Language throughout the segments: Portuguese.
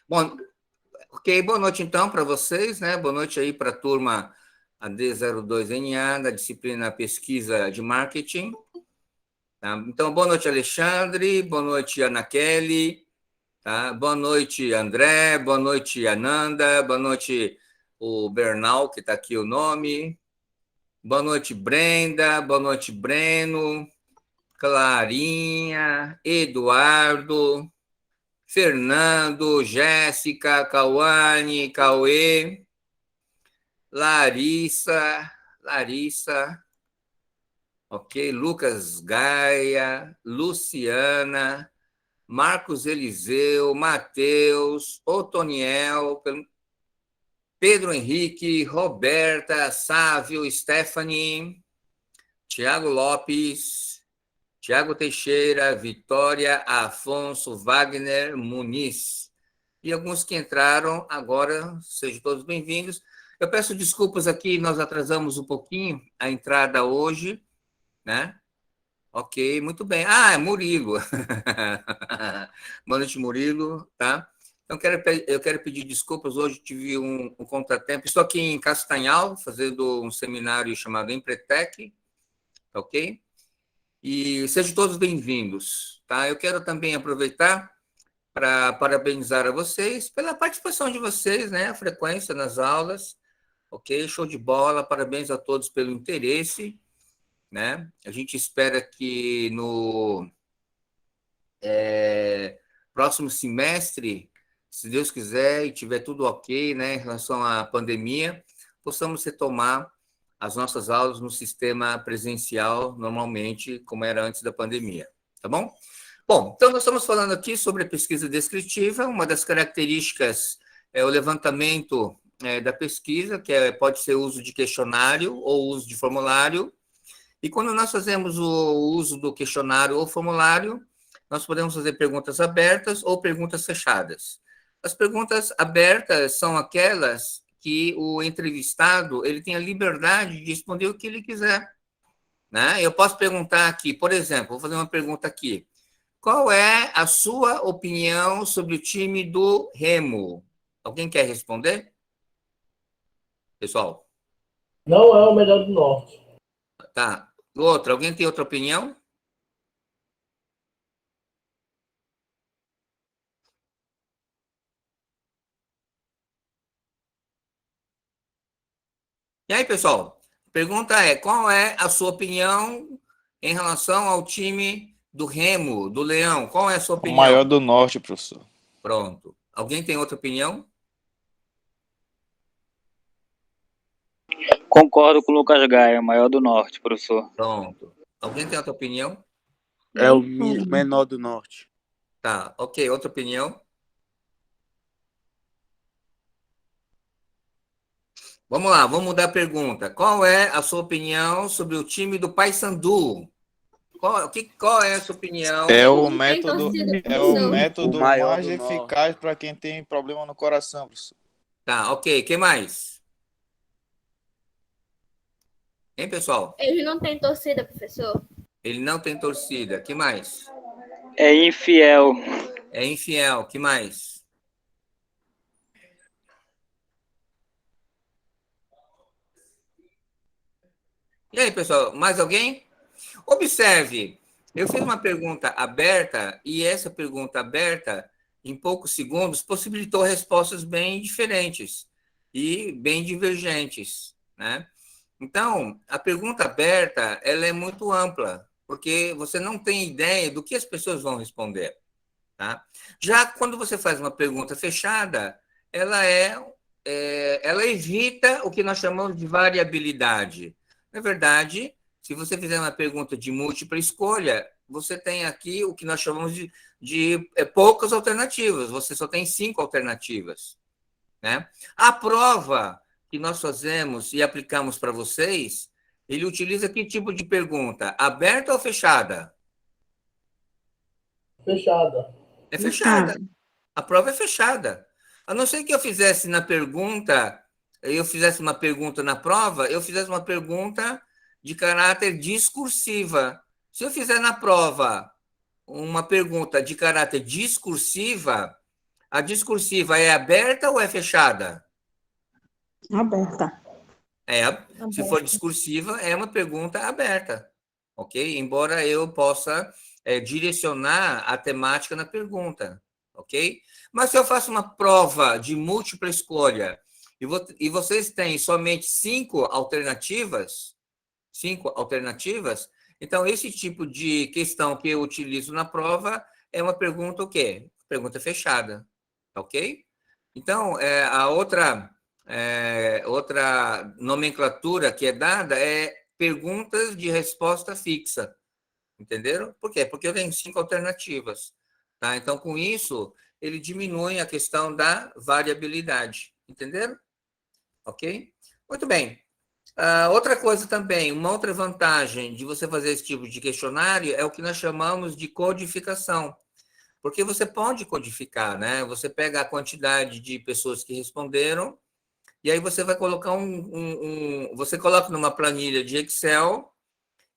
Bom, ok, boa noite então para vocês, né? Boa noite aí para a turma AD02NA, da disciplina Pesquisa de Marketing. Tá? Então, boa noite, Alexandre, boa noite, Ana Kelly, tá? Boa noite, André, boa noite, Ananda, boa noite, o Bernal, que está aqui o nome, boa noite, Brenda, boa noite, Breno, Clarinha, Eduardo, Fernando, Jéssica, Cauane, Cauê, Larissa, ok, Lucas Gaia, Luciana, Marcos Eliseu, Matheus, Otoniel, Pedro Henrique, Roberta, Sávio, Stephanie, Tiago Lopes, Tiago Teixeira, Vitória, Afonso, Wagner, Muniz. E alguns que entraram agora, sejam todos bem-vindos. Eu peço desculpas aqui, nós atrasamos um pouquinho a entrada hoje, né? Ok, muito bem. Ah, é Murilo. Boa noite, Murilo, tá? Então, eu quero pedir desculpas, hoje tive um contratempo. Estou aqui em Castanhal, fazendo um seminário chamado Empretec, ok? E sejam todos bem-vindos, tá? Eu quero também aproveitar para parabenizar a vocês pela participação de vocês, né? A frequência nas aulas, ok? Show de bola, parabéns a todos pelo interesse, né? A gente espera que no próximo semestre, se Deus quiser e tiver tudo ok, né, em relação à pandemia, possamos retomar as nossas aulas no sistema presencial, normalmente, como era antes da pandemia, tá bom? Bom, então nós estamos falando aqui sobre a pesquisa descritiva. Uma das características é o levantamento da pesquisa, que pode ser o uso de questionário ou uso de formulário. E quando nós fazemos o uso do questionário ou formulário, nós podemos fazer perguntas abertas ou perguntas fechadas. As perguntas abertas são aquelas que o entrevistado ele tem a liberdade de responder o que ele quiser, né? Eu posso perguntar aqui, por exemplo, vou fazer uma pergunta aqui. Qual é a sua opinião sobre o time do Remo? Alguém quer responder? Pessoal, Não é o melhor do Norte. tá. Outra, alguém tem outra opinião? E aí, pessoal, a pergunta é: qual é a sua opinião em relação ao time do Remo, do Leão? Qual é a sua O opinião? maior do Norte, professor. Pronto. Alguém tem outra opinião? Concordo com o Lucas Gaia, maior do Norte, professor. Pronto. Alguém tem outra opinião? É o menor do Norte. Tá, ok. Outra opinião? Vamos lá, vamos mudar a pergunta. Qual é a sua opinião sobre o time do Paysandu? Qual é a sua opinião? É o Tem método, torcida, é o professor. método O maior mais do eficaz para quem tem problema no coração, professor. Tá, ok. O que mais? Hein, pessoal? Ele não tem torcida, professor. Ele não tem torcida. O que mais? É infiel. É infiel. O que mais? E aí, pessoal, mais alguém? Observe, eu fiz uma pergunta aberta e essa pergunta aberta, em poucos segundos, possibilitou respostas bem diferentes e bem divergentes, né? Então, a pergunta aberta, ela é muito ampla, porque você não tem ideia do que as pessoas vão responder, tá? Já quando você faz uma pergunta fechada, ela evita o que nós chamamos de variabilidade. Na verdade, se você fizer uma pergunta de múltipla escolha, você tem aqui o que nós chamamos de poucas alternativas, você só tem 5 alternativas, né? A prova que nós fazemos e aplicamos para vocês, ele utiliza que tipo de pergunta? Aberta ou fechada? Fechada. É fechada. A prova é fechada. A não ser que eu fizesse uma pergunta na prova, eu fizesse uma pergunta de caráter discursiva. Se eu fizer na prova uma pergunta de caráter discursiva, A discursiva é aberta ou é fechada? Aberta. Se for discursiva, é uma pergunta aberta, ok? Embora eu possa direcionar a temática na pergunta, ok? Mas se eu faço uma prova de múltipla escolha e vocês têm somente 5 alternativas, então esse tipo de questão que eu utilizo na prova é uma pergunta o quê? Pergunta fechada, ok? Então, a outra nomenclatura que é dada é perguntas de resposta fixa. Entenderam? Por quê? Porque eu tenho 5 alternativas. Tá? Então, com isso, ele diminui a questão da variabilidade. Entenderam? Ok? Muito bem. Outra coisa também, uma outra vantagem de você fazer esse tipo de questionário é o que nós chamamos de codificação. Porque você pode codificar, né? Você pega a quantidade de pessoas que responderam e aí você vai colocar você coloca numa planilha de Excel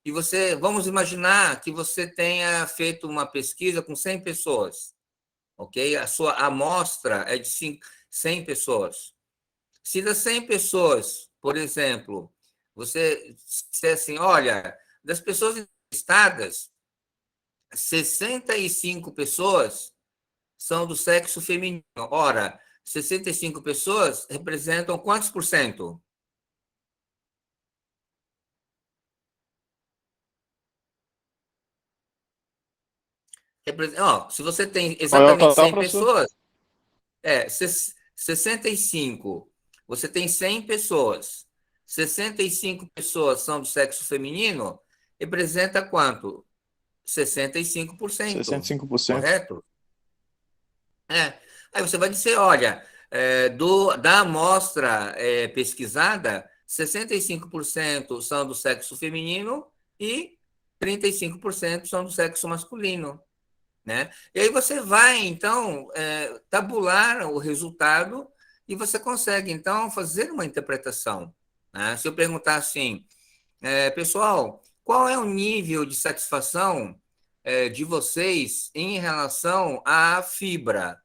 e vamos imaginar que você tenha feito uma pesquisa com 100 pessoas, ok? A sua amostra é de 100 pessoas. Se das 100 pessoas, por exemplo, você disser assim, olha, das pessoas entrevistadas, 65 pessoas são do sexo feminino. Ora, 65 pessoas representam quantos por cento? Se você tem Qual é o exatamente total, 100 professor? pessoas, 65. Você tem 100 pessoas. 65 pessoas são do sexo feminino, representa quanto? 65%, 65%. correto? Aí você vai dizer, olha, da amostra pesquisada, 65% são do sexo feminino e 35% são do sexo masculino. Né? E aí você vai, então, tabular o resultado e você consegue, então, fazer uma interpretação. Né? Se eu perguntar assim, pessoal, qual é o nível de satisfação de vocês em relação à fibra?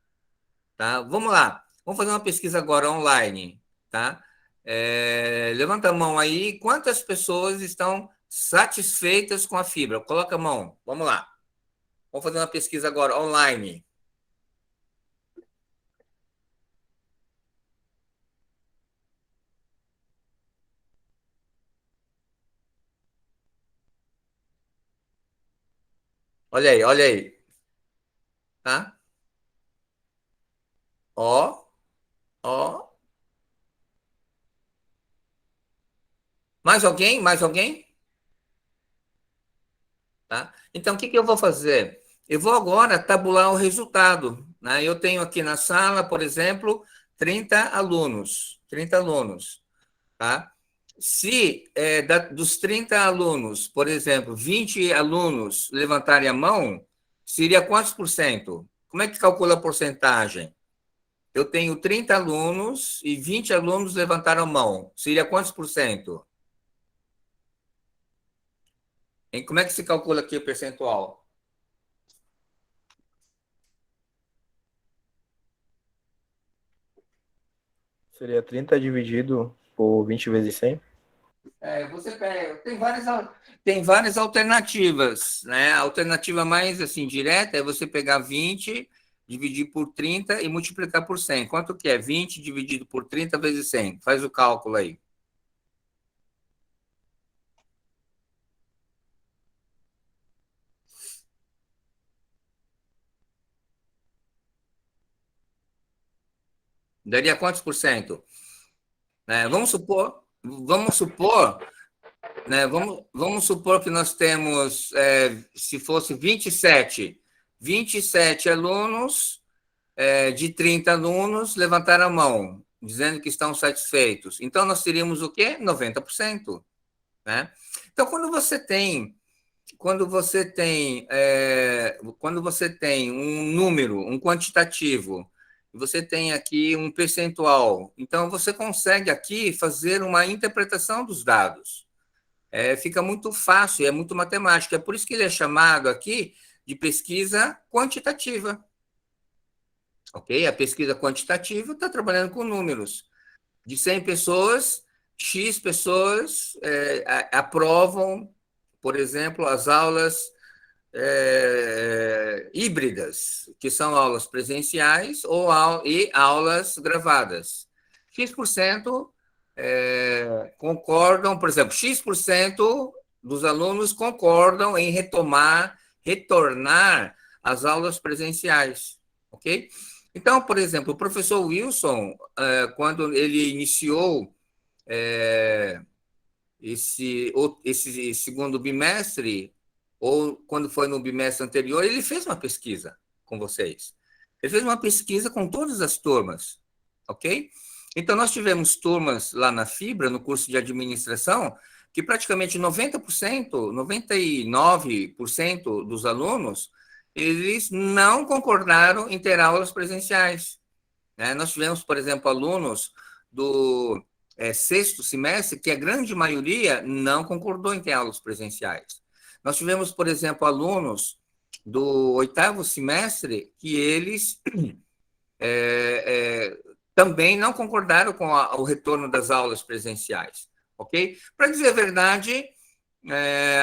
Tá? Vamos lá, vamos fazer uma pesquisa agora online. Tá? Levanta a mão aí, quantas pessoas estão satisfeitas com a fibra? Coloca a mão, vamos lá. Vamos fazer uma pesquisa agora, online. Olha aí, olha aí. Tá? Ó, ó. Mais alguém? Mais alguém? Tá? Então, o que eu vou fazer? Eu vou agora tabular o resultado. Né? Eu tenho aqui na sala, por exemplo, 30 alunos. 30 alunos. Tá? Se dos 30 alunos, por exemplo, 20 alunos levantarem a mão, seria quantos por cento? Como é que calcula a porcentagem? Eu tenho 30 alunos e 20 alunos levantaram a mão. Seria quantos por cento? E como é que se calcula aqui o percentual? Seria 30 dividido por 20 vezes 100? Você pega, tem várias alternativas, né? A alternativa mais assim direta é você pegar 20, dividir por 30 e multiplicar por 100. Quanto que é 20 dividido por 30 vezes 100? Faz o cálculo aí. Daria quantos por cento? Vamos supor que nós temos, se fosse 27 alunos, de 30 alunos levantaram a mão, dizendo que estão satisfeitos. Então, nós teríamos o quê? 90%. Né? Então, quando você tem um número, um quantitativo, você tem aqui um percentual, então você consegue aqui fazer uma interpretação dos dados. Fica muito fácil, é muito matemático. É por isso que ele é chamado aqui de pesquisa quantitativa. ok? A pesquisa quantitativa está trabalhando com números. De 100 pessoas, X pessoas aprovam, por exemplo, as aulas híbridas, que são aulas presenciais e aulas gravadas. X% concordam, por exemplo, X% dos alunos concordam em retornar às aulas presenciais, ok? Então, por exemplo, o professor Wilson, quando ele iniciou esse segundo bimestre, ou quando foi no bimestre anterior, ele fez uma pesquisa com vocês. Ele fez uma pesquisa com todas as turmas, ok? Então, nós tivemos turmas lá na Fibra, no curso de administração, que praticamente 90%, 99% dos alunos, eles não concordaram em ter aulas presenciais. Nós tivemos, por exemplo, alunos do sexto semestre, que a grande maioria não concordou em ter aulas presenciais. Nós tivemos, por exemplo, alunos do oitavo semestre que eles também não concordaram com o retorno das aulas presenciais, ok? Para dizer a verdade,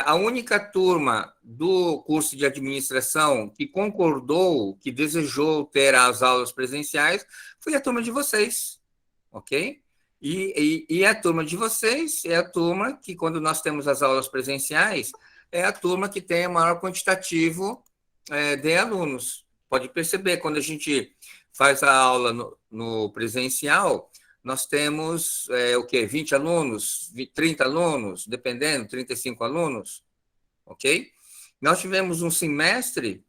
a única turma do curso de administração que concordou, que desejou ter as aulas presenciais, foi a turma de vocês, ok? E a turma de vocês é a turma que, quando nós temos as aulas presenciais, é a turma que tem o maior quantitativo de alunos. Pode perceber, quando a gente faz a aula no presencial, nós temos, 20 alunos, 30 alunos, dependendo, 35 alunos, ok? Nós tivemos um semestre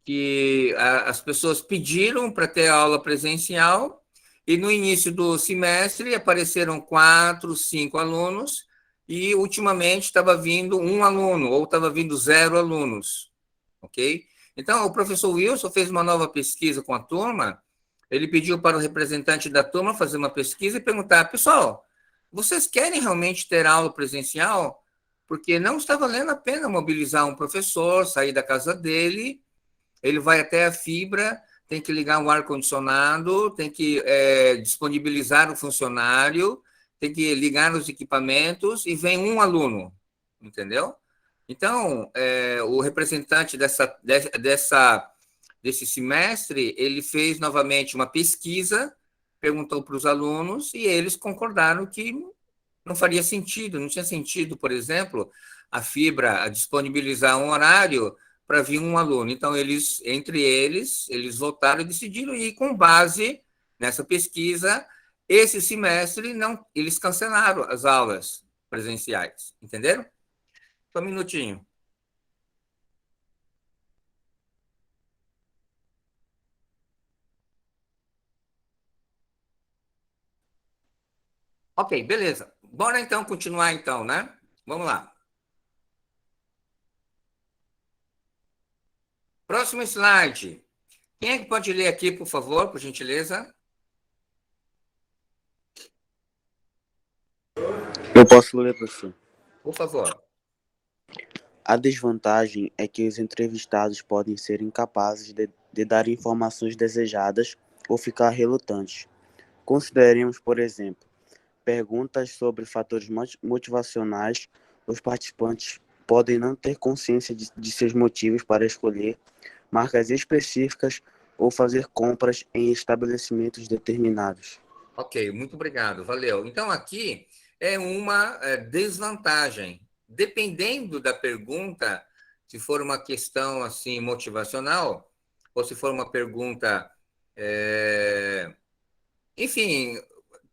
que as pessoas pediram para ter aula presencial, e no início do semestre apareceram 4, 5 alunos, e ultimamente estava vindo um aluno, ou estava vindo 0 alunos, ok? Então, o professor Wilson fez uma nova pesquisa com a turma. Ele pediu para o representante da turma fazer uma pesquisa e perguntar: pessoal, vocês querem realmente ter aula presencial? Porque não está valendo a pena mobilizar um professor, sair da casa dele, ele vai até a Fibra, tem que ligar um ar-condicionado, tem que disponibilizar o funcionário, tem que ligar os equipamentos e vem um aluno, entendeu? Então, o representante desse semestre, ele fez novamente uma pesquisa, perguntou para os alunos, e eles concordaram que não faria sentido, não tinha sentido, por exemplo, a Fibra disponibilizar um horário para vir um aluno. Então, entre eles votaram e decidiram, e com base nessa pesquisa, esse semestre, eles cancelaram as aulas presenciais, entenderam? Só um minutinho. Ok, beleza. Bora então continuar então, né? Vamos lá. Próximo slide. Quem é que pode ler aqui, por favor, por gentileza? Eu posso ler, professor. Por favor. A desvantagem é que os entrevistados podem ser incapazes de dar informações desejadas ou ficar relutantes. Consideremos, por exemplo, perguntas sobre fatores motivacionais. Os participantes podem não ter consciência de seus motivos para escolher marcas específicas ou fazer compras em estabelecimentos determinados. Ok, muito obrigado, valeu. Então, aqui é uma desvantagem. Dependendo da pergunta, se for uma questão assim motivacional, ou se for uma pergunta, enfim,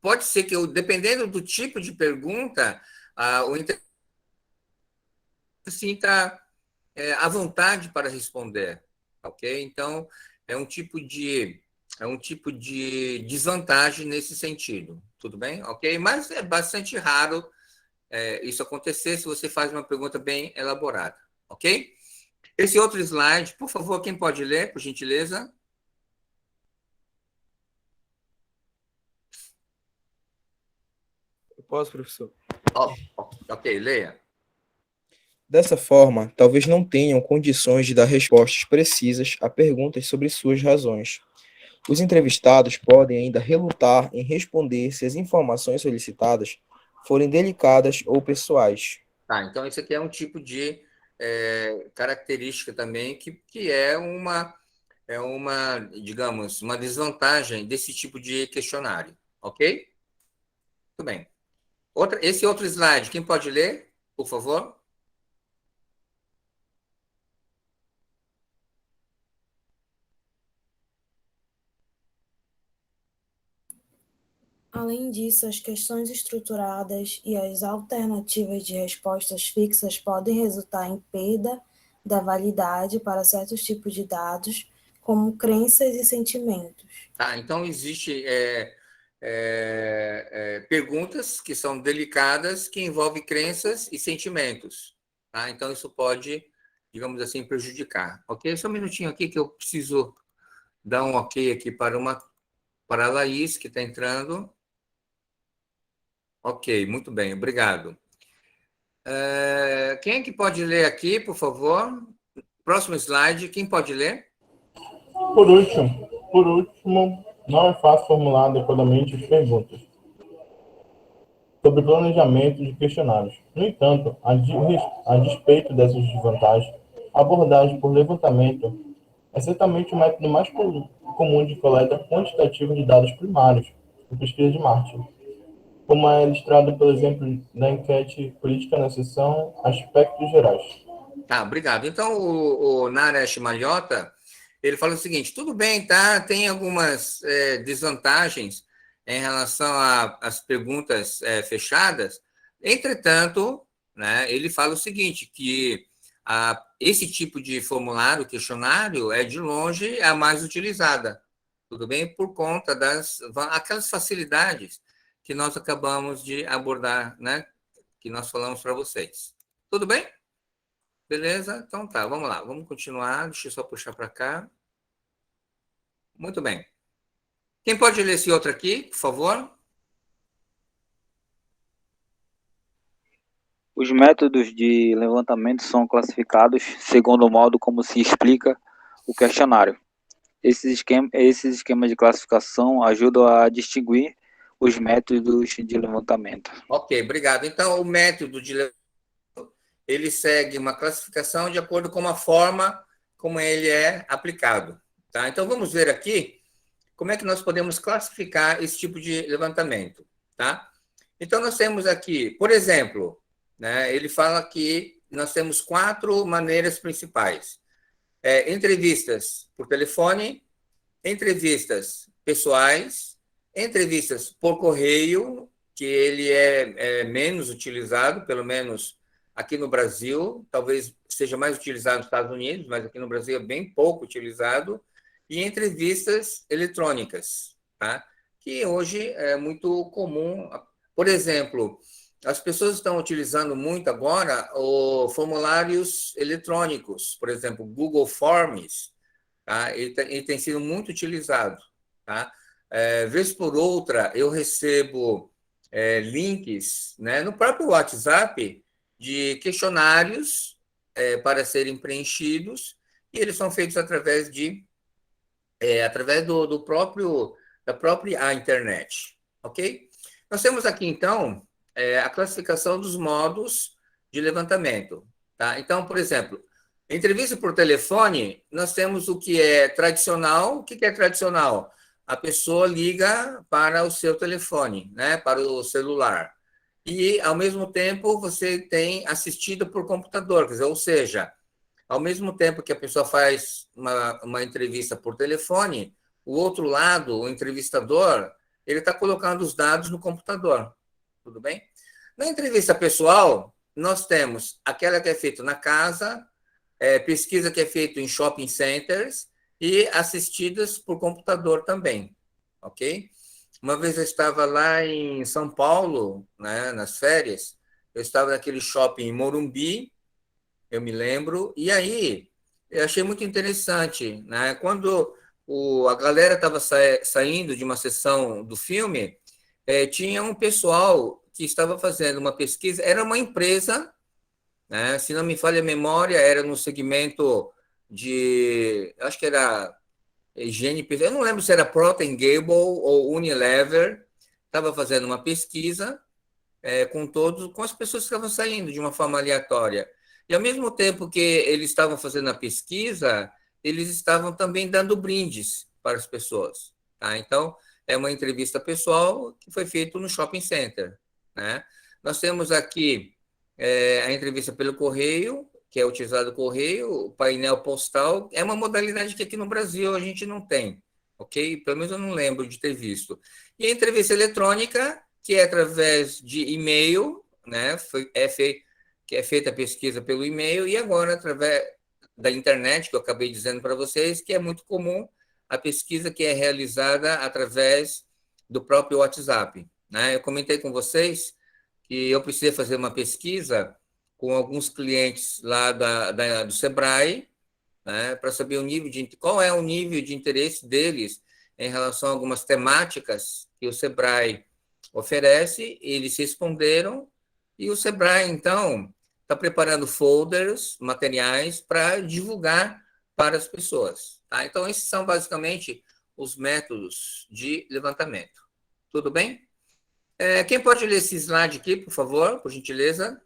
pode ser que, dependendo do tipo de pergunta, o interessado sinta à vontade para responder, ok? Então, é um tipo de desvantagem nesse sentido, tudo bem? Ok? Mas é bastante raro isso acontecer se você faz uma pergunta bem elaborada, ok? Esse outro slide, por favor, quem pode ler, por gentileza? Eu posso, professor? Ok, leia. Dessa forma, talvez não tenham condições de dar respostas precisas a perguntas sobre suas razões. Os entrevistados podem ainda relutar em responder se as informações solicitadas forem delicadas ou pessoais. Tá, então isso aqui é um tipo de característica também que é uma, digamos, uma desvantagem desse tipo de questionário, ok? Muito bem. Esse outro slide, quem pode ler, por favor? Além disso, as questões estruturadas e as alternativas de respostas fixas podem resultar em perda da validade para certos tipos de dados, como crenças e sentimentos. Tá, então, existe perguntas que são delicadas, que envolvem crenças e sentimentos. Tá? Então, isso pode, digamos assim, prejudicar. Ok? Só um minutinho aqui que eu preciso dar um ok aqui para a Laís, que está entrando. Ok, muito bem, obrigado. Quem é que pode ler aqui, por favor? Próximo slide, quem pode ler? Por último, não é fácil formular adequadamente as perguntas sobre planejamento de questionários. No entanto, a despeito dessas desvantagens, a abordagem por levantamento é certamente o método mais comum de coleta quantitativa de dados primários de pesquisa de marketing, como é ilustrado, por exemplo, na enquete política na seção Aspectos Gerais. Tá, obrigado. Então, o Naresh Malhotra, ele fala o seguinte: tudo bem, tá? Tem algumas desvantagens em relação às perguntas fechadas. Entretanto, né, ele fala o seguinte, que esse tipo de formulário, questionário, é de longe a mais utilizada, tudo bem? Por conta aquelas facilidades que nós acabamos de abordar, né? Que nós falamos para vocês. Tudo bem? Beleza? Então tá, vamos lá, vamos continuar. Deixa eu só puxar para cá. Muito bem. Quem pode ler esse outro aqui, por favor? Os métodos de levantamento são classificados segundo o modo como se explica o questionário. Esses esquemas de classificação ajudam a distinguir os métodos de levantamento. Ok, obrigado. Então, o método de levantamento, ele segue uma classificação de acordo com a forma como ele é aplicado. Tá? Então, vamos ver aqui como é que nós podemos classificar esse tipo de levantamento. Tá? Então, nós temos aqui, por exemplo, né, ele fala que nós temos 4 maneiras principais. Entrevistas por telefone, entrevistas pessoais, entrevistas por correio, que ele é menos utilizado, pelo menos aqui no Brasil, talvez seja mais utilizado nos Estados Unidos, mas aqui no Brasil é bem pouco utilizado, e entrevistas eletrônicas, tá? Que hoje é muito comum. Por exemplo, as pessoas estão utilizando muito agora os formulários eletrônicos, por exemplo, Google Forms, tá? Ele tem sido muito utilizado. Tá? Vez por outra, eu recebo links, né, no próprio WhatsApp de questionários para serem preenchidos, e eles são feitos através da própria internet. Ok? Nós temos aqui, então, a classificação dos modos de levantamento. Tá? Então, por exemplo, entrevista por telefone, nós temos o que é tradicional. O que é tradicional? A pessoa liga para o seu telefone, né, para o celular. E, ao mesmo tempo, você tem assistida por computador, quer dizer, ou seja, ao mesmo tempo que a pessoa faz uma entrevista por telefone, o outro lado, o entrevistador, ele está colocando os dados no computador. Tudo bem? Na entrevista pessoal, nós temos aquela que é feita na casa, pesquisa que é feita em shopping centers e assistidas por computador também, ok? Uma vez eu estava lá em São Paulo, né, nas férias, eu estava naquele shopping em Morumbi, eu me lembro, e aí eu achei muito interessante, né? Quando a galera estava saindo de uma sessão do filme, tinha um pessoal que estava fazendo uma pesquisa, era uma empresa, né? Se não me falha a memória, era no segmento acho que era higiene, eu não lembro se era Procter Gamble ou Unilever, estava fazendo uma pesquisa com as pessoas que estavam saindo de uma forma aleatória. E ao mesmo tempo que eles estavam fazendo a pesquisa, eles estavam também dando brindes para as pessoas. Tá? Então, é uma entrevista pessoal que foi feita no shopping center. Né? Nós temos aqui a entrevista pelo correio, que é utilizado o correio, o painel postal, é uma modalidade que aqui no Brasil a gente não tem, ok? Pelo menos eu não lembro de ter visto. E a entrevista eletrônica, que é através de e-mail, né? Que é feita a pesquisa pelo e-mail, e agora através da internet, que eu acabei dizendo para vocês, que é muito comum a pesquisa que é realizada através do próprio WhatsApp. Né? Eu comentei com vocês que eu precisei fazer uma pesquisa com alguns clientes lá do Sebrae, né, para saber qual é o nível de interesse deles em relação a algumas temáticas que o Sebrae oferece. Eles responderam, e o Sebrae, então, está preparando folders, materiais, para divulgar para as pessoas. Tá? Então, esses são basicamente os métodos de levantamento. Tudo bem? Quem pode ler esse slide aqui, por favor, por gentileza?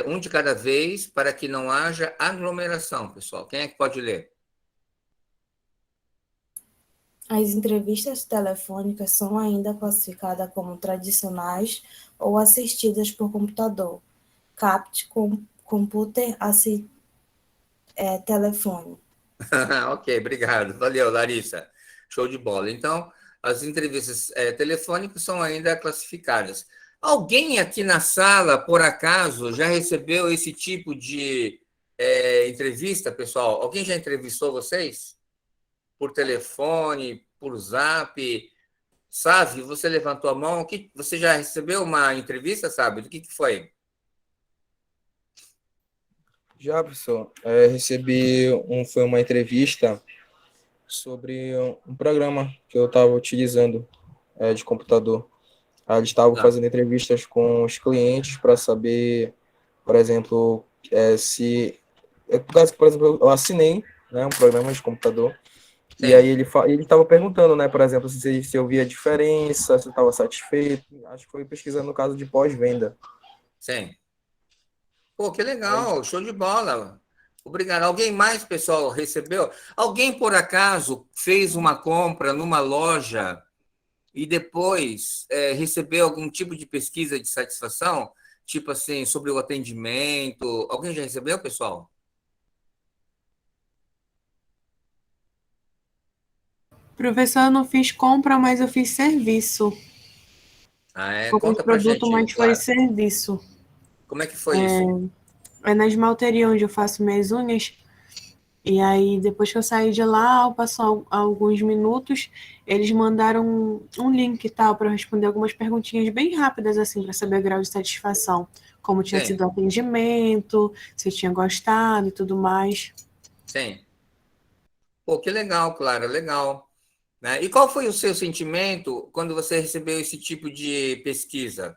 Um de cada vez, para que não haja aglomeração, pessoal. Quem é que pode ler? As entrevistas telefônicas são ainda classificadas como tradicionais ou assistidas por computador, CAPT, computer, telefone. Ok, obrigado. Valeu, Larissa. Show de bola. Então, as entrevistas telefônicas são ainda classificadas. Alguém aqui na sala, por acaso, já recebeu esse tipo de entrevista, pessoal? Alguém já entrevistou vocês? Por telefone, por zap? Sabe, você levantou a mão. Você já recebeu uma entrevista, sabe? Do que foi? Já, professor, foi uma entrevista sobre um programa que eu estava utilizando de computador. Aí eles estavam fazendo entrevistas com os clientes para saber, por exemplo, por exemplo, eu assinei, né, um programa de computador. Sim. E aí ele estava perguntando, né, por exemplo, se eu via diferença, se eu estava satisfeito. Acho que foi pesquisando no caso de pós-venda. Sim. Pô, que legal, show de bola. Obrigado. Alguém mais, pessoal, recebeu? Alguém, por acaso, fez uma compra numa loja e depois recebeu algum tipo de pesquisa de satisfação? Tipo assim, sobre o atendimento? Alguém já recebeu, pessoal? Professor, eu não fiz compra, mas eu fiz serviço. Conta pra produto, gente, mas claro. foi serviço. Como é que foi isso? É na esmalteria onde eu faço minhas unhas. E aí, depois que eu saí de lá, passou alguns minutos, eles mandaram um link e tal para responder algumas perguntinhas bem rápidas, assim, para saber o grau de satisfação. Como tinha sido o atendimento, se tinha gostado e tudo mais. Sim. Pô, que legal, Clara, legal. Né? E qual foi o seu sentimento quando você recebeu esse tipo de pesquisa?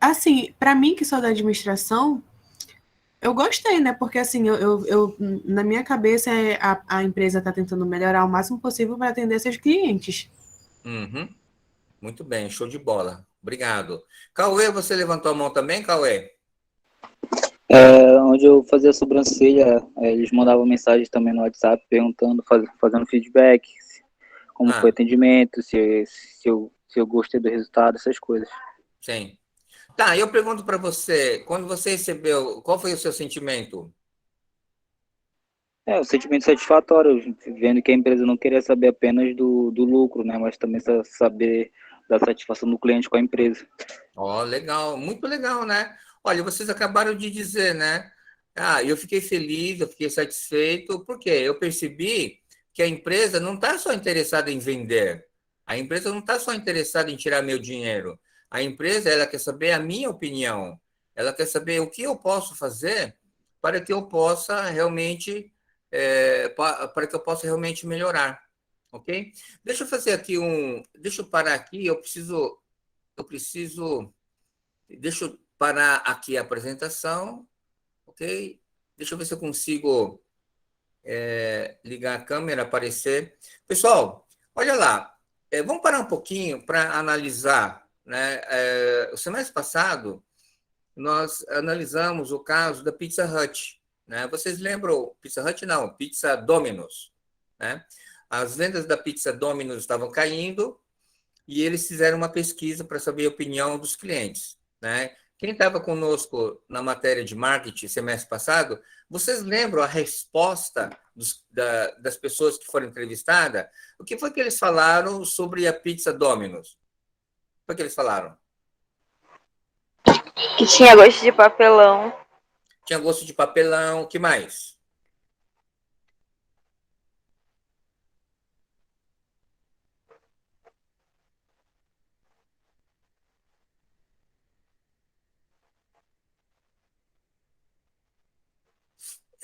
Assim, para mim, que sou da administração, eu gostei, né? Porque, assim, na minha cabeça, a empresa está tentando melhorar o máximo possível para atender seus clientes. Uhum. Muito bem, show de bola. Obrigado. Cauê, você levantou a mão também, Cauê? Onde eu fazia a sobrancelha, eles mandavam mensagem também no WhatsApp perguntando, fazendo feedback, como foi o atendimento, se eu gostei do resultado, essas coisas. Sim. Tá, eu pergunto para você, quando você recebeu, qual foi o seu sentimento? O sentimento satisfatório, vendo que a empresa não queria saber apenas do lucro, né, mas também saber da satisfação do cliente com a empresa. Legal, muito legal, né? Olha, vocês acabaram de dizer, né? Eu fiquei feliz, eu fiquei satisfeito, porque eu percebi que a empresa não está só interessada em vender, a empresa não está só interessada em tirar meu dinheiro, a empresa ela quer saber a minha opinião, ela quer saber o que eu posso fazer para que eu possa realmente, para que eu possa realmente melhorar, ok? Deixa eu parar aqui, deixa eu parar aqui a apresentação, ok? Deixa eu ver se eu consigo ligar a câmera, aparecer. Pessoal, olha lá, vamos parar um pouquinho para analisar, né? O semestre passado, nós analisamos o caso da Pizza Hut, né? Vocês lembram? Pizza Hut não, Pizza Domino's, né? As vendas da Pizza Domino's estavam caindo e eles fizeram uma pesquisa para saber a opinião dos clientes, né? Quem estava conosco na matéria de marketing semestre passado, vocês lembram a resposta das pessoas que foram entrevistadas? O que foi que eles falaram sobre a Pizza Domino's? O que foi que eles falaram? Que tinha gosto de papelão. Tinha gosto de papelão, o que mais?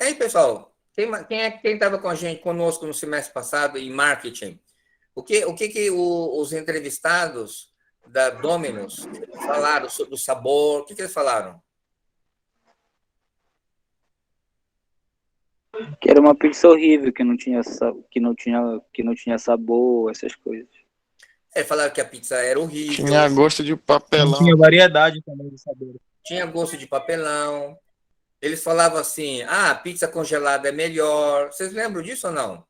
E aí, pessoal, quem estava com a gente, conosco no semestre passado em marketing? O que os entrevistados da Domino's falaram sobre o sabor? O que eles falaram? Que era uma pizza horrível, que não tinha sabor, essas coisas. Falaram que a pizza era horrível. Tinha gosto de papelão. Tinha variedade também de sabores. Tinha gosto de papelão. Eles falavam assim, a pizza congelada é melhor. Vocês lembram disso ou não?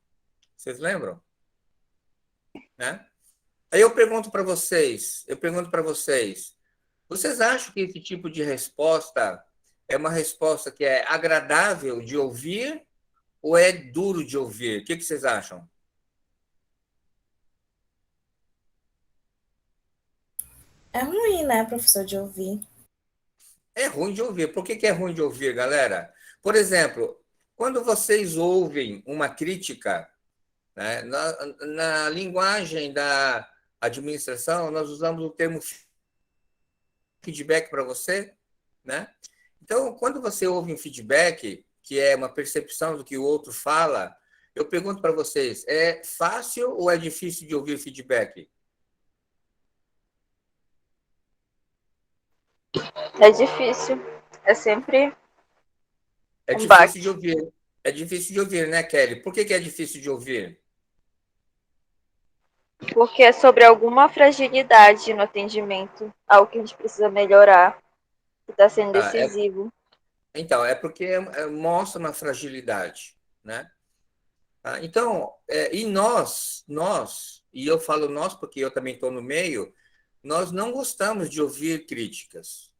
Vocês lembram? Né? Aí eu pergunto para vocês, vocês acham que esse tipo de resposta é uma resposta que é agradável de ouvir ou é duro de ouvir? O que vocês acham? É ruim, né, professor, de ouvir. É ruim de ouvir. Por que é ruim de ouvir, galera? Por exemplo, quando vocês ouvem uma crítica, né, na linguagem da administração, nós usamos o termo feedback para você, né? Então, quando você ouve um feedback, que é uma percepção do que o outro fala, eu pergunto para vocês, é fácil ou é difícil de ouvir feedback? É difícil. É sempre É um difícil baque. de ouvir. É difícil de ouvir, né, Kelly? Por que é difícil de ouvir? Porque é sobre alguma fragilidade no atendimento. Algo que a gente precisa melhorar. Que está sendo decisivo. Então, é porque mostra uma fragilidade, né? Então, e nós, e eu falo nós porque eu também estou no meio, nós não gostamos de ouvir críticas.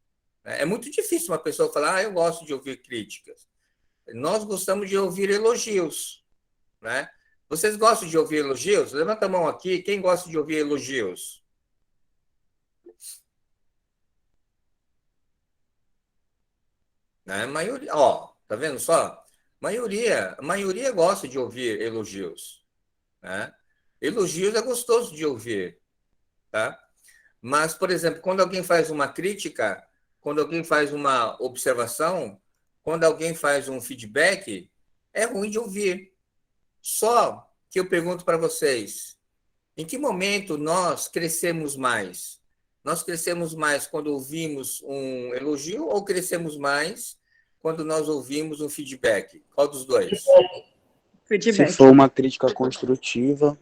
É muito difícil uma pessoa falar, eu gosto de ouvir críticas. Nós gostamos de ouvir elogios, né? Vocês gostam de ouvir elogios? Levanta a mão aqui, quem gosta de ouvir elogios? A maioria, tá vendo só? A maioria gosta de ouvir elogios, né? Elogios é gostoso de ouvir, tá? Mas, por exemplo, quando alguém faz uma crítica, quando alguém faz uma observação, quando alguém faz um feedback, é ruim de ouvir. Só que eu pergunto para vocês, em que momento nós crescemos mais? Nós crescemos mais quando ouvimos um elogio ou crescemos mais quando nós ouvimos um feedback? Qual dos dois? Se for uma crítica construtiva.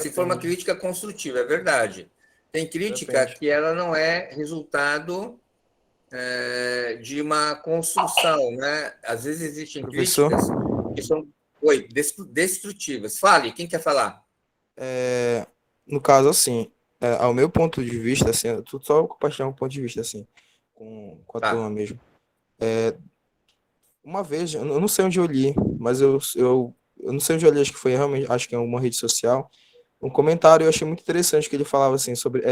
Se for uma crítica construtiva, é verdade. Tem crítica que ela não é resultado de uma construção, né? Às vezes existem Professor? críticas que são destrutivas. Fale, quem quer falar? No caso, assim, ao meu ponto de vista, assim, eu tô só compartilhando um ponto de vista, assim, com a turma mesmo. Uma vez, eu não sei onde eu li, mas eu não sei onde eu li, acho que foi realmente, acho que em alguma rede social, um comentário eu achei muito interessante que ele falava assim sobre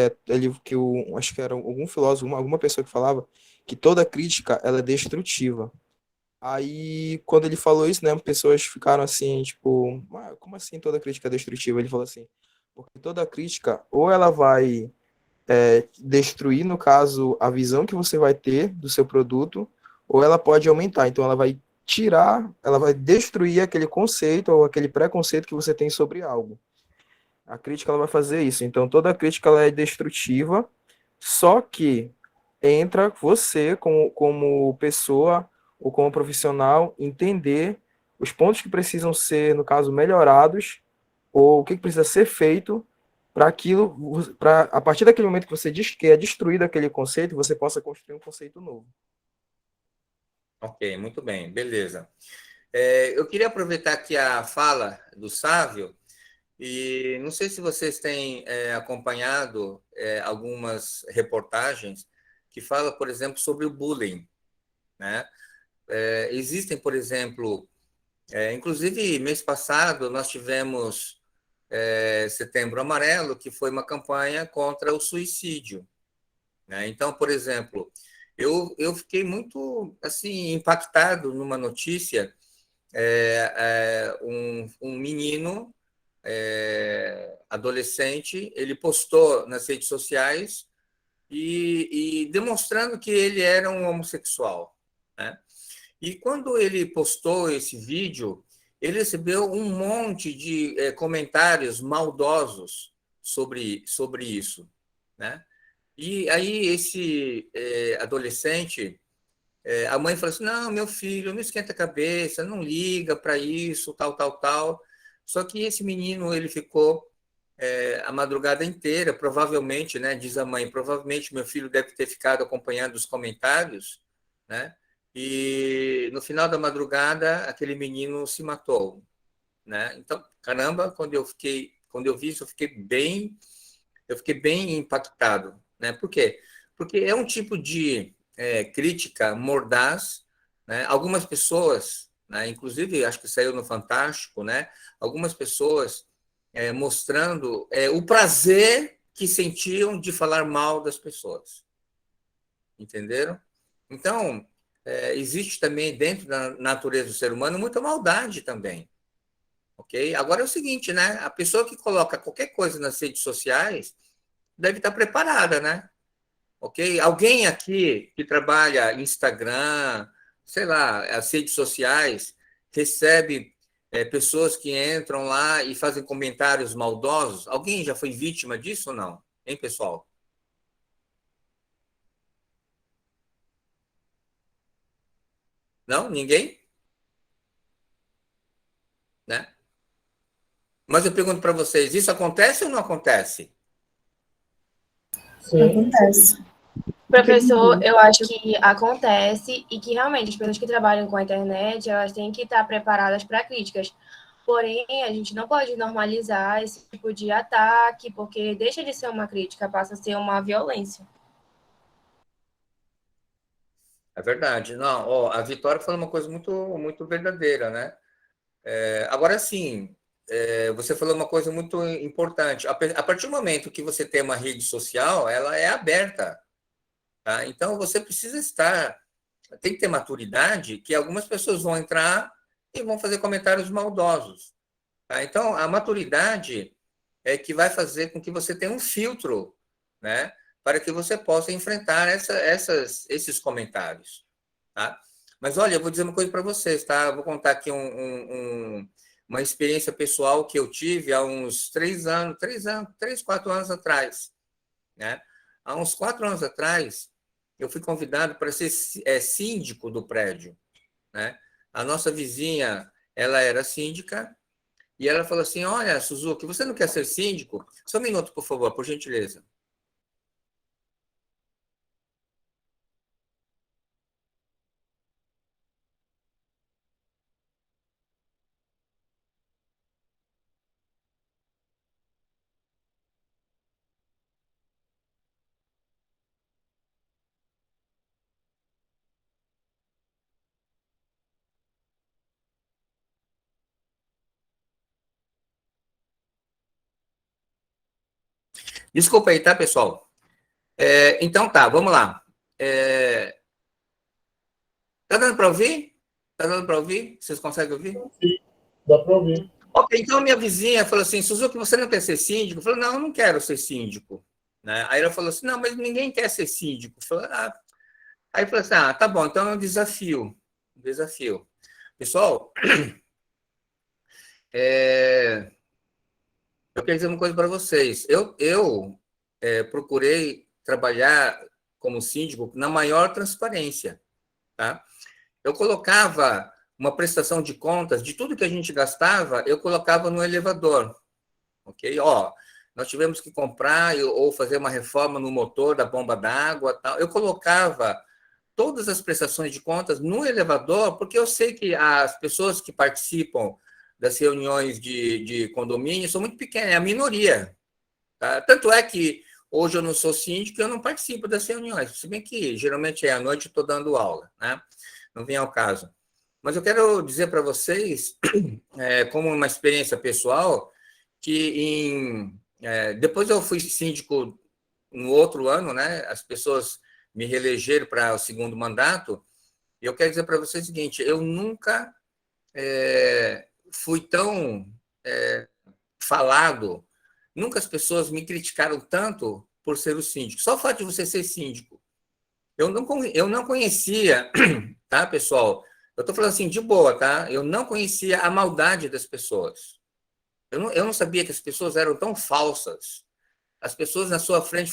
acho que era algum filósofo, alguma pessoa que falava que toda crítica ela é destrutiva. Aí quando ele falou isso, né, pessoas ficaram assim, tipo, como assim toda crítica é destrutiva? Ele falou assim, porque toda crítica ou ela vai destruir, no caso, a visão que você vai ter do seu produto, ou ela pode aumentar. Então ela vai ela vai destruir aquele conceito ou aquele preconceito que você tem sobre algo. A crítica ela vai fazer isso. Então, toda crítica ela é destrutiva, só que entra você, como pessoa ou como profissional, entender os pontos que precisam ser, no caso, melhorados, ou o que precisa ser feito para aquilo, para a partir daquele momento que você diz que é destruído aquele conceito, você possa construir um conceito novo. Ok, muito bem, beleza. Eu queria aproveitar aqui a fala do Sávio, e não sei se vocês têm acompanhado algumas reportagens que falam, por exemplo, sobre o bullying, né? Existem, por exemplo, inclusive mês passado nós tivemos Setembro Amarelo, que foi uma campanha contra o suicídio, né? Então, por exemplo, eu fiquei muito assim impactado numa notícia, um menino adolescente, ele postou nas redes sociais e demonstrando que ele era um homossexual, né? E quando ele postou esse vídeo, ele recebeu um monte de comentários maldosos sobre isso, né? E aí esse adolescente, a mãe falou assim, não, meu filho, não esquenta a cabeça, não liga para isso, tal, tal, tal. Só que esse menino, ele ficou a madrugada inteira, provavelmente, né, diz a mãe, provavelmente meu filho deve ter ficado acompanhando os comentários, né? E no final da madrugada, aquele menino se matou, né? Então, caramba, quando eu vi isso, eu fiquei bem impactado, né? Por quê? Porque é um tipo de crítica mordaz, né? Algumas pessoas, né, inclusive acho que saiu no Fantástico, né? Algumas pessoas mostrando o prazer que sentiam de falar mal das pessoas, entenderam? Então, existe também dentro da natureza do ser humano muita maldade também, ok? Agora é o seguinte, né? A pessoa que coloca qualquer coisa nas redes sociais deve estar preparada, né? Ok? Alguém aqui que trabalha Instagram, sei lá, as redes sociais, recebe pessoas que entram lá e fazem comentários maldosos? Alguém já foi vítima disso ou não? Hein, pessoal? Não? Ninguém? Né? Mas eu pergunto para vocês, isso acontece ou não acontece? Sim. Acontece. Professor, eu acho que acontece e que realmente as pessoas que trabalham com a internet, elas têm que estar preparadas para críticas. Porém, a gente não pode normalizar esse tipo de ataque, porque deixa de ser uma crítica, passa a ser uma violência. É verdade. Não, ó, a Vitória falou uma coisa muito, muito verdadeira, né? Agora, sim, você falou uma coisa muito importante. A partir do momento que você tem uma rede social, ela é aberta, tá? Então, você precisa tem que ter maturidade, que algumas pessoas vão entrar e vão fazer comentários maldosos, tá? Então, a maturidade é que vai fazer com que você tenha um filtro, né? Para que você possa enfrentar esses comentários, tá? Mas olha, eu vou dizer uma coisa para vocês, tá? Eu vou contar aqui uma experiência pessoal que eu tive há uns 4 anos atrás, né? Há uns 4 anos atrás, eu fui convidado para ser síndico do prédio, né? A nossa vizinha, ela era síndica e ela falou assim: olha, Suzuki, você não quer ser síndico? Só um minuto, por favor, por gentileza. Desculpa aí, tá, pessoal? Então tá, vamos lá. Tá dando para ouvir? Tá dando para ouvir? Vocês conseguem ouvir? Sim, dá para ouvir. Ok, então minha vizinha falou assim: Suzuki, você não quer ser síndico? Eu falei: não, eu não quero ser síndico. Né? Aí ela falou assim: não, mas ninguém quer ser síndico. Eu falei, Aí eu falei assim: tá bom, então é um desafio. Um desafio. Pessoal, eu quero dizer uma coisa para vocês. Eu procurei trabalhar como síndico, na maior transparência, tá? Eu colocava uma prestação de contas de tudo que a gente gastava, eu colocava no elevador, ok? Ó, nós tivemos que comprar ou fazer uma reforma no motor da bomba d'água, tal. Eu colocava todas as prestações de contas no elevador, porque eu sei que as pessoas que participam das reuniões de condomínio são muito pequenas, é a minoria. Tá? Tanto é que hoje eu não sou síndico e eu não participo das reuniões, se bem que geralmente à noite eu estou dando aula, né? Não vem ao caso. Mas eu quero dizer para vocês, como uma experiência pessoal, que depois eu fui síndico no outro ano, né? As pessoas me reelegeram para o segundo mandato, e eu quero dizer para vocês o seguinte, eu nunca fui tão falado, nunca as pessoas me criticaram tanto por ser o síndico. Só o fato de você ser síndico. Eu não conhecia, tá, pessoal? Eu estou falando assim, de boa, tá? Eu não conhecia a maldade das pessoas. Eu não sabia que as pessoas eram tão falsas. As pessoas na sua frente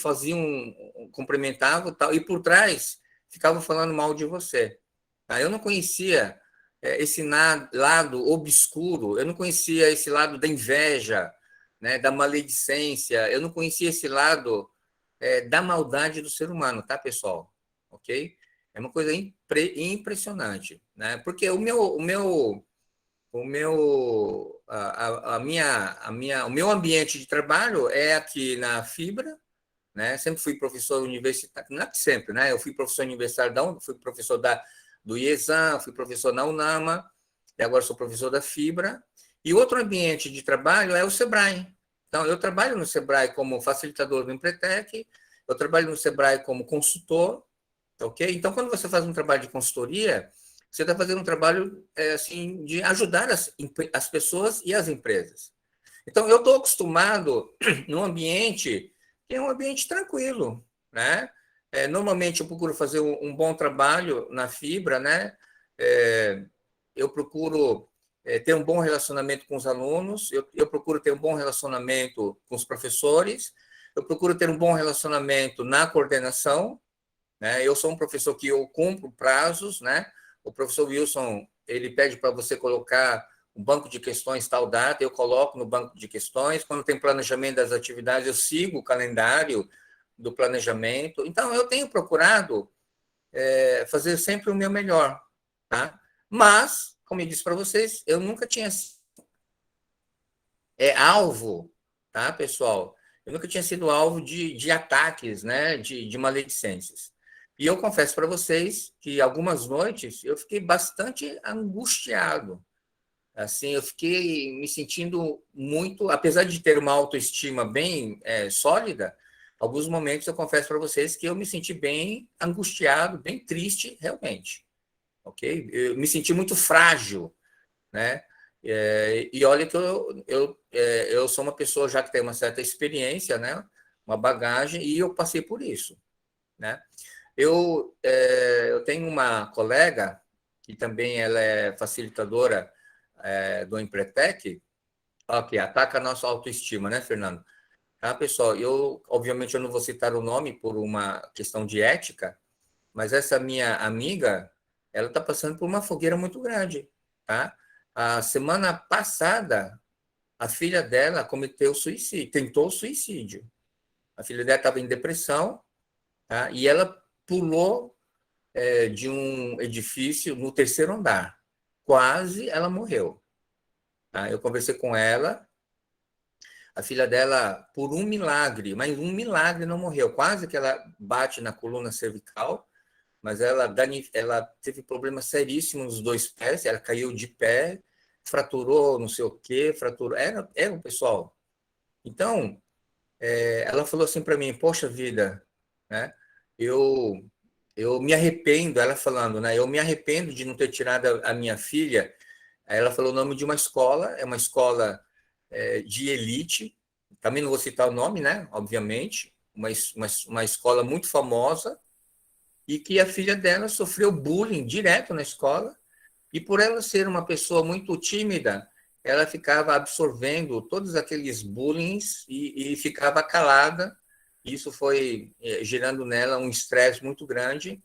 cumprimentavam tal, e por trás ficavam falando mal de você. Tá? Eu não conhecia esse lado obscuro, eu não conhecia esse lado da inveja, né, da maledicência, eu não conhecia esse lado da maldade do ser humano, tá, pessoal? Ok? É uma coisa impressionante, né? Porque o meu ambiente de trabalho é aqui na Fibra, né? Sempre fui professor universitário, não é sempre, né? Eu fui professor universitário, fui professor do IESAM, fui professor na UNAMA, e agora sou professor da Fibra. E outro ambiente de trabalho é o SEBRAE. Então, eu trabalho no SEBRAE como facilitador do Empretec, eu trabalho no SEBRAE como consultor, ok? Então, quando você faz um trabalho de consultoria, você está fazendo um trabalho assim, de ajudar as pessoas e as empresas. Então, eu estou acostumado num ambiente que é um ambiente tranquilo, né? Normalmente, eu procuro fazer um bom trabalho na Fibra, né? Eu procuro ter um bom relacionamento com os alunos, eu procuro ter um bom relacionamento com os professores, eu procuro ter um bom relacionamento na coordenação, né? Eu sou um professor que eu cumpro prazos, né? O professor Wilson, ele pede para você colocar um banco de questões tal data, eu coloco no banco de questões. Quando tem planejamento das atividades, eu sigo o calendário do planejamento. Então, eu tenho procurado fazer sempre o meu melhor, tá? Mas, como eu disse para vocês, eu nunca tinha alvo, tá, pessoal? Eu nunca tinha sido alvo de ataques, né, de maledicências. E eu confesso para vocês que algumas noites eu fiquei bastante angustiado. Assim, eu fiquei me sentindo muito, apesar de ter uma autoestima bem sólida, alguns momentos eu confesso para vocês que eu me senti bem angustiado, bem triste, realmente. Ok? Eu me senti muito frágil, né? E olha que eu sou uma pessoa já que tem uma certa experiência, né? Uma bagagem, e eu passei por isso, né? Eu tenho uma colega, que também ela é facilitadora do Empretec, que ataca a nossa autoestima, né, Fernando? Tá, pessoal? Obviamente, eu não vou citar o nome por uma questão de ética, mas essa minha amiga, ela está passando por uma fogueira muito grande, tá? A semana passada, a filha dela cometeu suicídio, tentou suicídio. A filha dela estava em depressão, tá? E ela pulou de um edifício no 3º andar. Quase ela morreu. Tá? Eu conversei com ela, a filha dela, por um milagre, mas um milagre não morreu. Quase que ela bate na coluna cervical, mas ela teve problemas seríssimos nos 2 pés, ela caiu de pé, fraturou não sei o quê, fraturou. Era um pessoal. Então, ela falou assim para mim, poxa vida, né? Eu me arrependo, ela falando, né? Eu me arrependo de não ter tirado a minha filha. Aí ela falou o nome de uma escola, é uma escola de elite, também não vou citar o nome, né? Obviamente, uma escola muito famosa, e que a filha dela sofreu bullying direto na escola, e por ela ser uma pessoa muito tímida, ela ficava absorvendo todos aqueles bullying e ficava calada, Isso foi gerando nela um estresse muito grande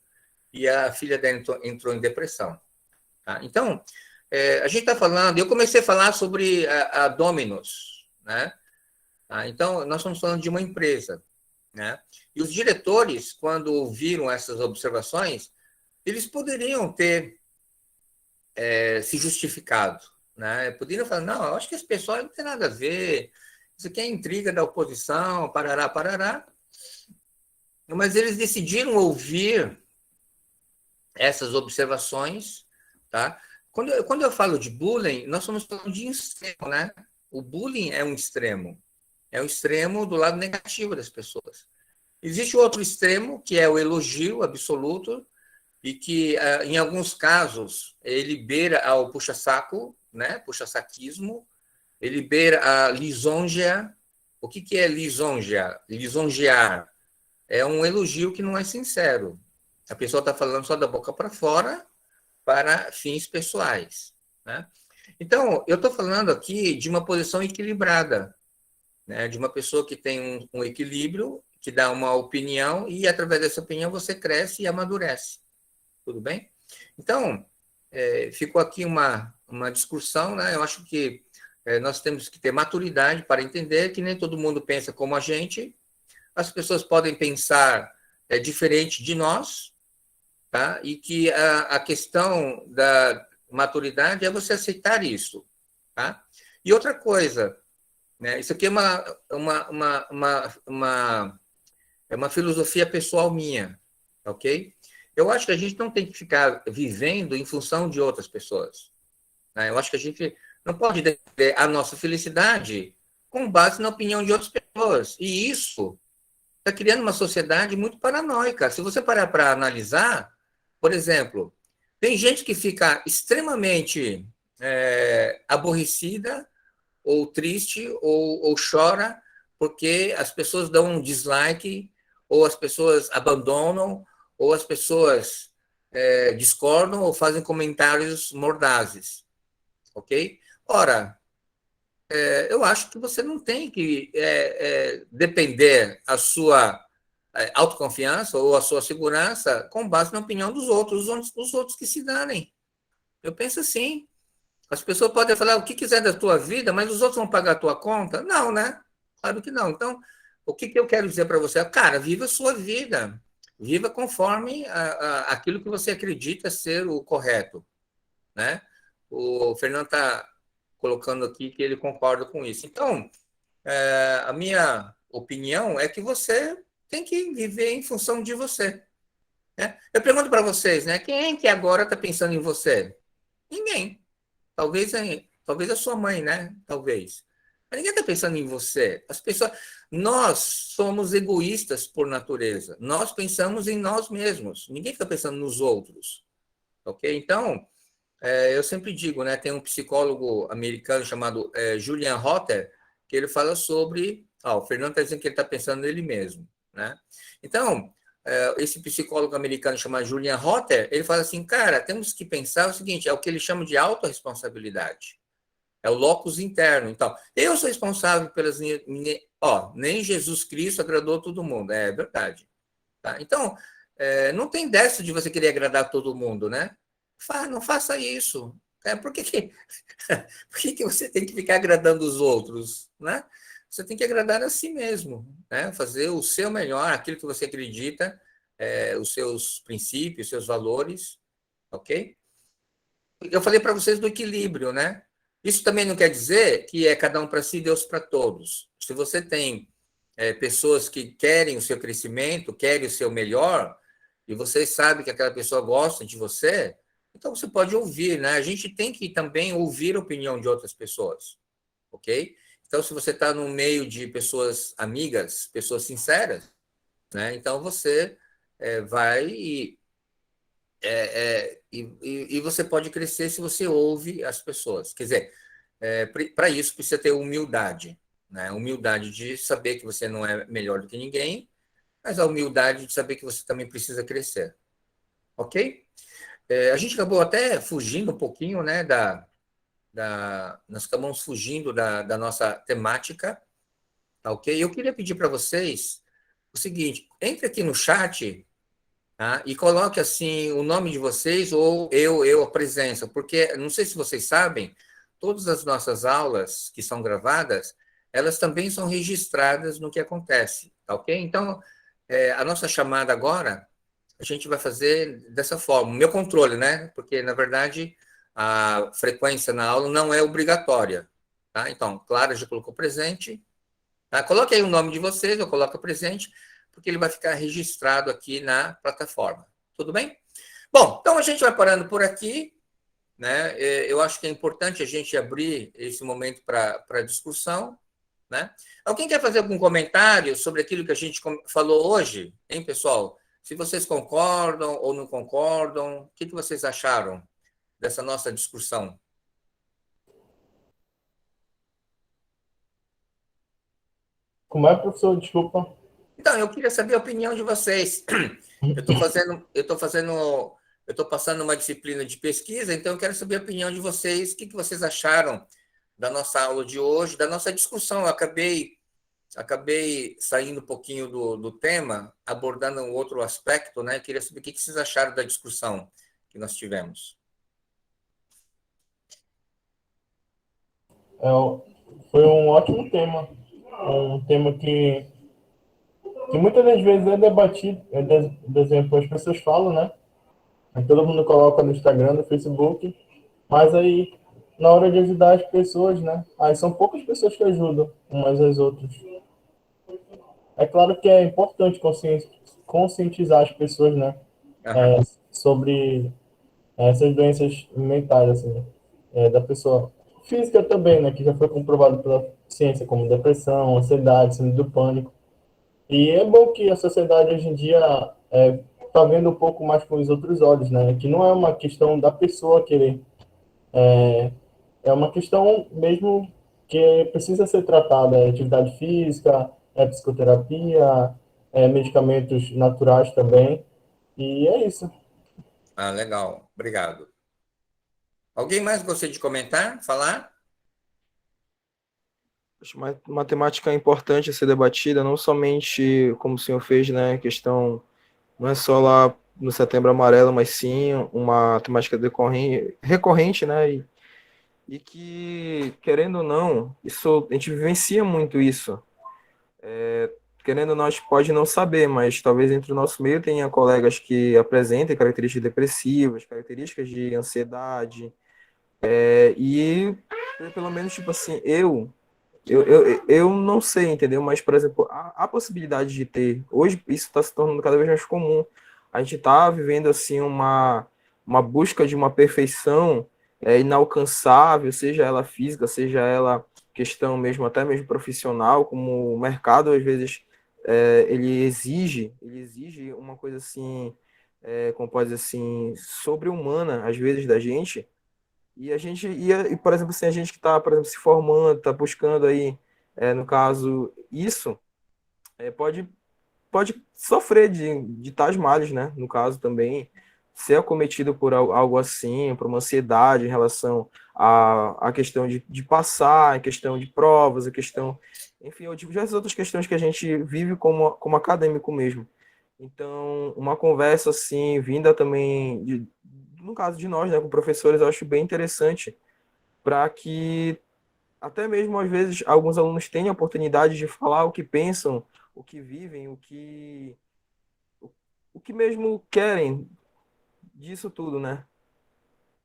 e a filha dela entrou em depressão. Tá? Então, a gente está falando, eu comecei a falar sobre a Domino's, né? Tá? Então, nós estamos falando de uma empresa, né? E os diretores, quando ouviram essas observações, eles poderiam ter se justificado, né? Poderiam falar, não, eu acho que esse pessoal não tem nada a ver, isso aqui é intriga da oposição, parará, parará. Mas eles decidiram ouvir essas observações, tá? Quando eu falo de bullying, nós estamos falando de extremo, né? O bullying é um extremo do lado negativo das pessoas. Existe outro extremo, que é o elogio absoluto, e que, em alguns casos, ele beira ao puxa-saco, né? Puxa-saquismo, ele beira a lisonja. O que é lisonja? Lisonjear é um elogio que não é sincero. A pessoa está falando só da boca para fora para fins pessoais, né? Então, eu estou falando aqui de uma posição equilibrada, né? De uma pessoa que tem um equilíbrio, que dá uma opinião e, através dessa opinião, você cresce e amadurece. Tudo bem? Então, ficou aqui uma discussão, né? Eu acho que nós temos que ter maturidade para entender que nem todo mundo pensa como a gente. As pessoas podem pensar diferente de nós, tá? E que a questão da maturidade é você aceitar isso, tá? E outra coisa, né? Isso aqui é uma filosofia pessoal minha, ok? Eu acho que a gente não tem que ficar vivendo em função de outras pessoas, né? Eu acho que a gente não pode defender a nossa felicidade com base na opinião de outras pessoas. E isso está criando uma sociedade muito paranoica. Se você parar para analisar, por exemplo, tem gente que fica extremamente aborrecida ou triste ou chora porque as pessoas dão um dislike ou as pessoas abandonam ou as pessoas discordam ou fazem comentários mordazes, ok? Ora, eu acho que você não tem que depender a sua autoconfiança ou a sua segurança com base na opinião dos outros, os outros que se danem. Eu penso assim, as pessoas podem falar o que quiser da tua vida, mas os outros vão pagar a tua conta? Não, né? Claro que não. Então, o que eu quero dizer para você? Cara, viva a sua vida. Viva conforme aquilo que você acredita ser o correto, né? O Fernando está colocando aqui que ele concorda com isso. Então, a minha opinião é que você tem que viver em função de você, né? Eu pergunto para vocês, né? Quem que agora está pensando em você? Ninguém. Talvez a sua mãe, né? Talvez. Mas ninguém está pensando em você. Nós somos egoístas por natureza. Nós pensamos em nós mesmos. Ninguém fica pensando nos outros, ok? Então, eu sempre digo, né? Tem um psicólogo americano chamado Julian Rotter, que ele fala sobre... o Fernando está dizendo que ele está pensando nele mesmo, né? Então, esse psicólogo americano chamado Julian Rotter, ele fala assim, cara, temos que pensar o seguinte, é o que ele chama de autorresponsabilidade. É o locus interno. Então, eu sou responsável pelas minhas... nem Jesus Cristo agradou todo mundo. É verdade. Tá? Então, não tem dessa de você querer agradar todo mundo, né? Não faça isso. Por que você tem que ficar agradando os outros, né? Você tem que agradar a si mesmo, né? Fazer o seu melhor, aquilo que você acredita, os seus princípios, os seus valores, ok? Eu falei para vocês do equilíbrio, né? Isso também não quer dizer que é cada um para si, Deus para todos. Se você tem pessoas que querem o seu crescimento, querem o seu melhor, e você sabe que aquela pessoa gosta de você, então você pode ouvir, né? A gente tem que também ouvir a opinião de outras pessoas, ok? Então, se você está no meio de pessoas amigas, pessoas sinceras, né? Então você vai e você pode crescer se você ouve as pessoas. Quer dizer, para isso precisa ter humildade, né? Humildade de saber que você não é melhor do que ninguém, mas a humildade de saber que você também precisa crescer. Ok? A gente acabou até fugindo um pouquinho, né, nós acabamos fugindo da nossa temática, tá ok? Eu queria pedir para vocês o seguinte, entre aqui no chat, tá? E coloque assim o nome de vocês ou eu a presença, porque não sei se vocês sabem, todas as nossas aulas que são gravadas, elas também são registradas no que acontece, tá ok? Então, a nossa chamada agora, a gente vai fazer dessa forma, o meu controle, né? Porque, na verdade, a frequência na aula não é obrigatória, tá? Então, Clara já colocou presente, tá? Coloque aí o nome de vocês, eu coloco presente, porque ele vai ficar registrado aqui na plataforma. Tudo bem? Bom, então a gente vai parando por aqui, né? Eu acho que é importante a gente abrir esse momento para discussão, né? Alguém quer fazer algum comentário sobre aquilo que a gente falou hoje, hein, pessoal? Se vocês concordam ou não concordam, o que vocês acharam dessa nossa discussão? Como é, professor? Desculpa. Então, eu queria saber a opinião de vocês. Eu estou passando uma disciplina de pesquisa, então eu quero saber a opinião de vocês. O que vocês acharam da nossa aula de hoje, da nossa discussão? Eu acabei saindo um pouquinho do tema, abordando um outro aspecto, né? Queria saber o que vocês acharam da discussão que nós tivemos. Foi um ótimo tema. Um tema que muitas das vezes é debatido, por exemplo, as pessoas falam, né? Aí todo mundo coloca no Instagram, no Facebook, mas aí, na hora de ajudar as pessoas, né? Aí são poucas pessoas que ajudam umas às outras. É claro que é importante conscientizar as pessoas, né? Sobre essas doenças mentais, assim, da pessoa. Física também, né? Que já foi comprovado pela ciência, como depressão, ansiedade, síndrome do pânico. E é bom que a sociedade hoje em dia está vendo um pouco mais com os outros olhos, né? Que não é uma questão da pessoa querer, é uma questão mesmo que precisa ser tratada, atividade física, psicoterapia, medicamentos naturais também, e é isso. Ah, legal, obrigado. Alguém mais gostaria de comentar, falar? Acho que matemática é importante a ser debatida, não somente como o senhor fez, né, questão, não é só lá no Setembro Amarelo, mas sim uma temática recorrente, né, e que, querendo ou não, isso, a gente vivencia muito isso. Querendo ou não, a gente pode não saber, mas talvez entre o nosso meio tenha colegas que apresentem características depressivas, características de ansiedade, e pelo menos, tipo assim, eu não sei, entendeu? Mas, por exemplo, a possibilidade de ter, hoje isso está se tornando cada vez mais comum. A gente está vivendo assim uma busca de uma perfeição inalcançável, seja ela física, seja ela questão mesmo, até mesmo profissional, como o mercado às vezes ele exige uma coisa assim, como pode dizer assim, sobre-humana às vezes da gente. E a gente ia, e, por exemplo, assim, a gente que está, por exemplo, se formando, está buscando aí, no caso, isso, pode sofrer de tais males, né? No caso também, ser acometido por algo assim, por uma ansiedade em relação à questão de passar, a questão de provas, a questão, enfim, ou diversas outras questões que a gente vive como acadêmico mesmo. Então, uma conversa assim, vinda também, no caso de nós, né, com professores, eu acho bem interessante para que até mesmo às vezes alguns alunos tenham a oportunidade de falar o que pensam, o que vivem, o que mesmo querem disso tudo, né?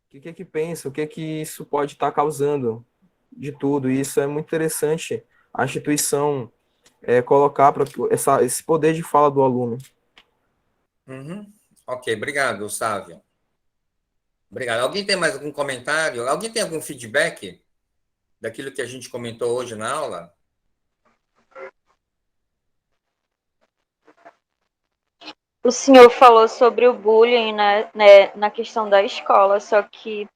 O que é que pensa, o que é que isso pode estar causando de tudo. E isso é muito interessante a instituição colocar para esse poder de fala do aluno. Uhum. Ok, obrigado, Sávio. Obrigado. Alguém tem mais algum comentário? Alguém tem algum feedback daquilo que a gente comentou hoje na aula? O senhor falou sobre o bullying, né, na questão da escola, só que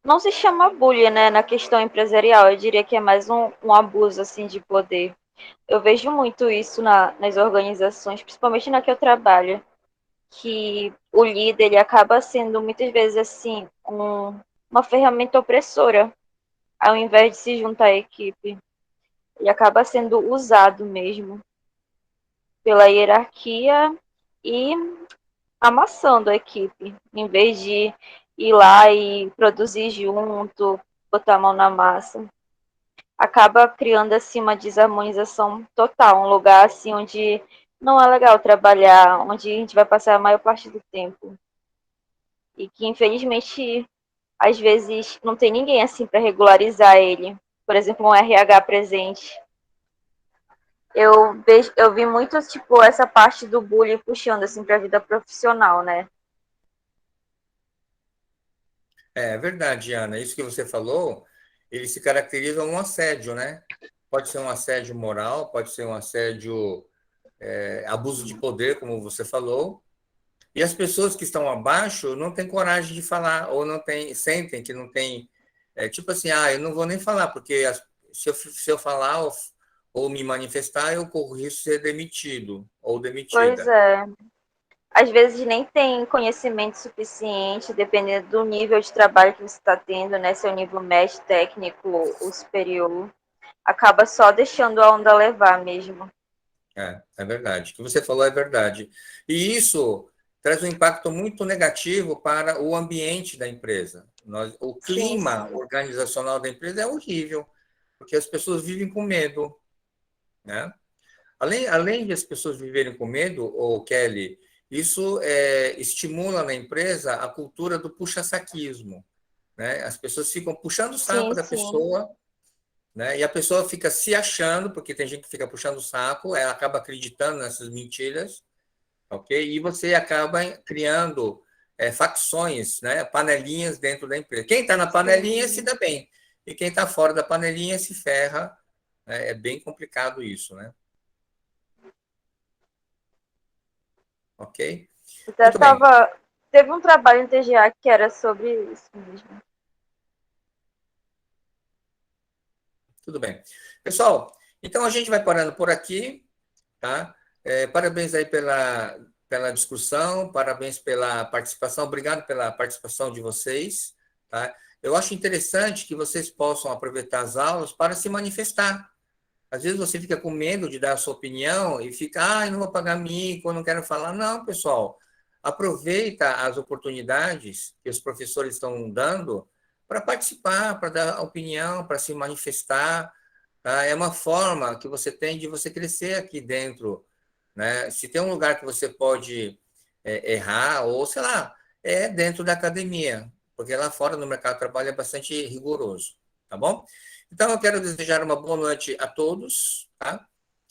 não se chama bullying, né, na questão empresarial. Eu diria que é mais um abuso assim de poder. Eu vejo muito isso nas organizações, principalmente na que eu trabalho, que o líder ele acaba sendo muitas vezes assim uma ferramenta opressora, ao invés de se juntar à equipe. Ele acaba sendo usado mesmo. pela hierarquia e amassando a equipe, em vez de ir lá e produzir junto, botar a mão na massa. Acaba criando assim uma desarmonização total, um lugar assim onde não é legal trabalhar, onde a gente vai passar a maior parte do tempo. E que infelizmente às vezes não tem ninguém assim para regularizar ele. Por exemplo, um RH presente. Eu vi muito tipo essa parte do bullying puxando assim para a vida profissional, né? É verdade, Ana. Isso que você falou, ele se caracteriza um assédio, né? Pode ser um assédio moral, pode ser um assédio, abuso de poder, como você falou. E as pessoas que estão abaixo não têm coragem de falar, ou não tem, sentem que não tem. Tipo assim, eu não vou nem falar, porque se eu falar ou me manifestar, eu corro risco de ser demitido ou Pois demitida. é. Às vezes nem tem conhecimento suficiente, dependendo do nível de trabalho que você está tendo, né? Se é o nível médio, técnico ou superior. Acaba só deixando a onda levar mesmo. É verdade. O que você falou é verdade. E isso traz um impacto muito negativo para o ambiente da empresa. O Sim, clima sim. organizacional da empresa é horrível, porque as pessoas vivem com medo, né? Além de as pessoas viverem com medo, ou Kelly, isso estimula na empresa a cultura do puxa-saquismo, né? As pessoas ficam puxando o saco Sim, da sim. pessoa, né? E a pessoa fica se achando, porque tem gente que fica puxando o saco, ela acaba acreditando nessas mentiras, ok? E você acaba criando facções, né? Panelinhas dentro da empresa. Quem está na panelinha se Sim. dá bem, e quem está fora da panelinha se ferra. Né? É bem complicado isso, né? Ok? Até Muito bem, tava. Teve um trabalho em TGA que era sobre isso mesmo. tudo bem. Pessoal, então a gente vai parando por aqui, tá? Parabéns aí pela discussão, parabéns pela participação, obrigado pela participação de vocês, tá? Eu acho interessante que vocês possam aproveitar as aulas para se manifestar. Às vezes você fica com medo de dar a sua opinião e fica, eu não vou pagar mico, eu não quero falar. Não, pessoal, aproveita as oportunidades que os professores estão dando para participar, para dar opinião, para se manifestar. Tá? É uma forma que você tem de você crescer aqui dentro, né? Se tem um lugar que você pode errar, ou sei lá, é dentro da academia, porque lá fora no mercado de trabalho é bastante rigoroso, tá bom? Então, eu quero desejar uma boa noite a todos, tá?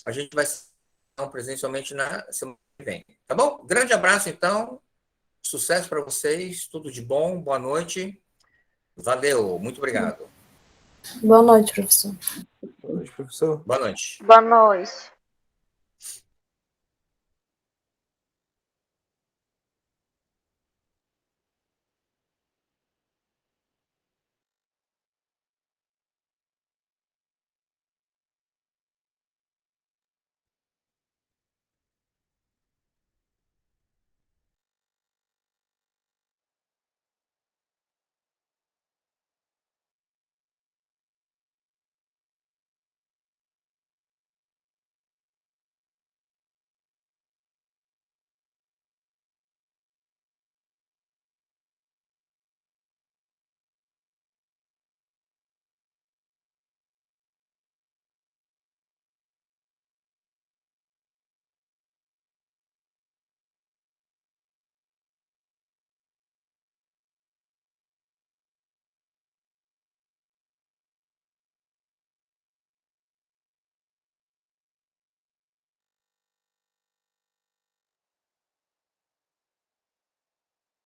A gente vai estar presencialmente na semana que vem, tá bom? Grande abraço, então, sucesso para vocês, tudo de bom, boa noite, valeu, muito obrigado. Boa noite, professor. Boa noite, professor. Boa noite. Boa noite.